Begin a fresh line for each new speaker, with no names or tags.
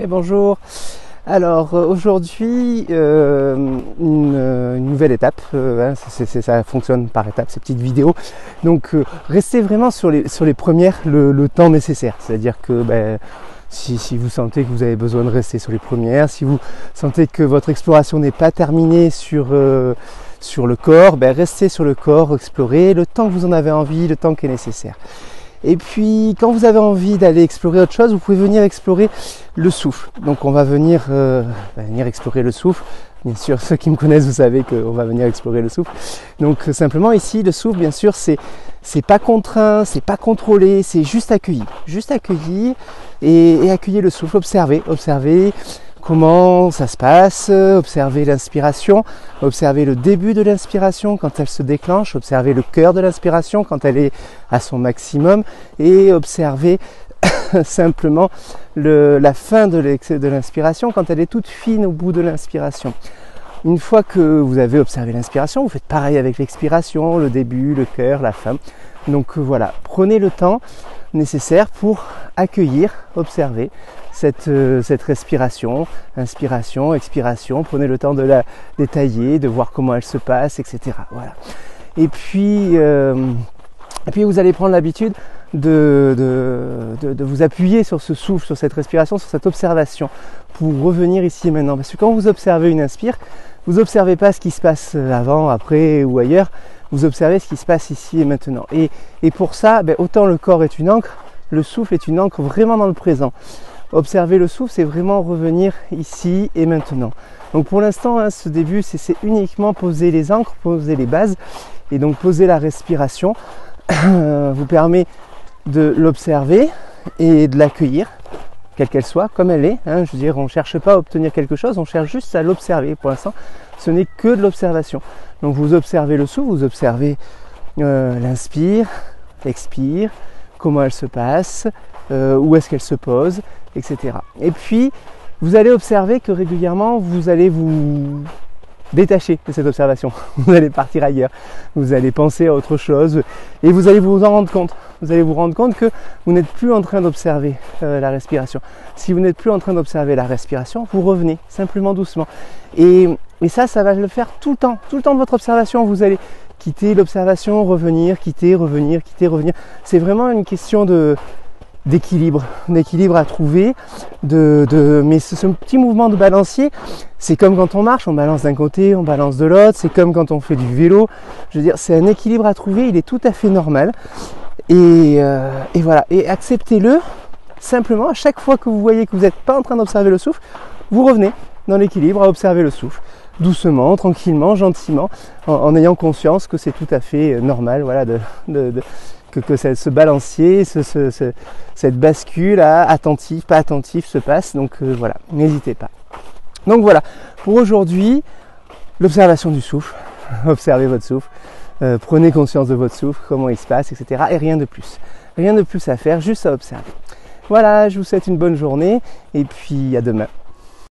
Et bonjour. Alors aujourd'hui une nouvelle étape, ça fonctionne par étapes ces petites vidéos. Donc restez vraiment sur les premières le temps nécessaire. C'est-à-dire que si vous sentez que vous avez besoin de rester sur les premières, si vous sentez que votre exploration n'est pas terminée sur le corps, restez sur le corps, explorez le temps que vous en avez envie, le temps qui est nécessaire. Et puis quand vous avez envie d'aller explorer autre chose, vous pouvez venir explorer le souffle. Donc on va venir explorer le souffle. Bien sûr, ceux qui me connaissent, vous savez qu'on va venir explorer le souffle. Donc simplement ici, le souffle, bien sûr, c'est pas contraint, c'est pas contrôlé, c'est juste accueilli. Juste accueilli et accueillir le souffle, observer comment ça se passe, observer l'inspiration, observer le début de l'inspiration quand elle se déclenche, observer le cœur de l'inspiration quand elle est à son maximum et observer simplement la fin de l'inspiration quand elle est toute fine au bout de l'inspiration. Une fois que vous avez observé l'inspiration, vous faites pareil avec l'expiration, le début, le cœur, la fin. Donc voilà, prenez le temps nécessaire pour accueillir, observer cette respiration, inspiration, expiration. Prenez le temps de la détailler, de voir comment elle se passe, etc. Voilà. Et puis vous allez prendre l'habitude de vous appuyer sur ce souffle, sur cette respiration, sur cette observation pour revenir ici et maintenant. Parce que quand vous observez une inspire, vous n'observez pas ce qui se passe avant, après ou ailleurs, vous observez ce qui se passe ici et maintenant. Et pour ça, autant le corps est une ancre, le souffle est une ancre vraiment dans le présent. Observer le souffle, c'est vraiment revenir ici et maintenant. Donc pour l'instant, ce début, c'est uniquement poser les ancres, poser les bases, et donc poser la respiration vous permet de l'observer et de l'accueillir, quelle qu'elle soit, comme elle est. Je veux dire, on ne cherche pas à obtenir quelque chose, on cherche juste à l'observer. Pour l'instant, ce n'est que de l'observation. Donc vous observez le souffle, vous observez l'inspire, l'expire, comment elle se passe, où est-ce qu'elle se pose, etc. Et puis, vous allez observer que régulièrement, vous allez vous détacher de cette observation. Vous allez partir ailleurs, vous allez penser à autre chose et vous allez vous en rendre compte. Vous allez vous rendre compte que vous n'êtes plus en train d'observer la respiration. Si vous n'êtes plus en train d'observer la respiration, vous revenez simplement doucement. Et ça va le faire tout le temps de votre observation. Vous allez quitter l'observation, revenir, quitter, revenir, quitter, revenir. C'est vraiment une question d'équilibre à trouver, mais ce petit mouvement de balancier, c'est comme quand on marche, on balance d'un côté, on balance de l'autre, c'est comme quand on fait du vélo. Je veux dire, c'est un équilibre à trouver, il est tout à fait normal. Et voilà, et acceptez-le simplement. À chaque fois que vous voyez que vous n'êtes pas en train d'observer le souffle, vous revenez dans l'équilibre à observer le souffle, doucement, tranquillement, gentiment, en ayant conscience que c'est tout à fait normal, voilà, que ce balancier, cette bascule attentif, pas attentif se passe. Donc voilà, n'hésitez pas. Donc voilà, pour aujourd'hui, l'observation du souffle, observez votre souffle, prenez conscience de votre souffle, comment il se passe, etc. Et rien de plus. Rien de plus à faire, juste à observer. Voilà, je vous souhaite une bonne journée et puis à demain.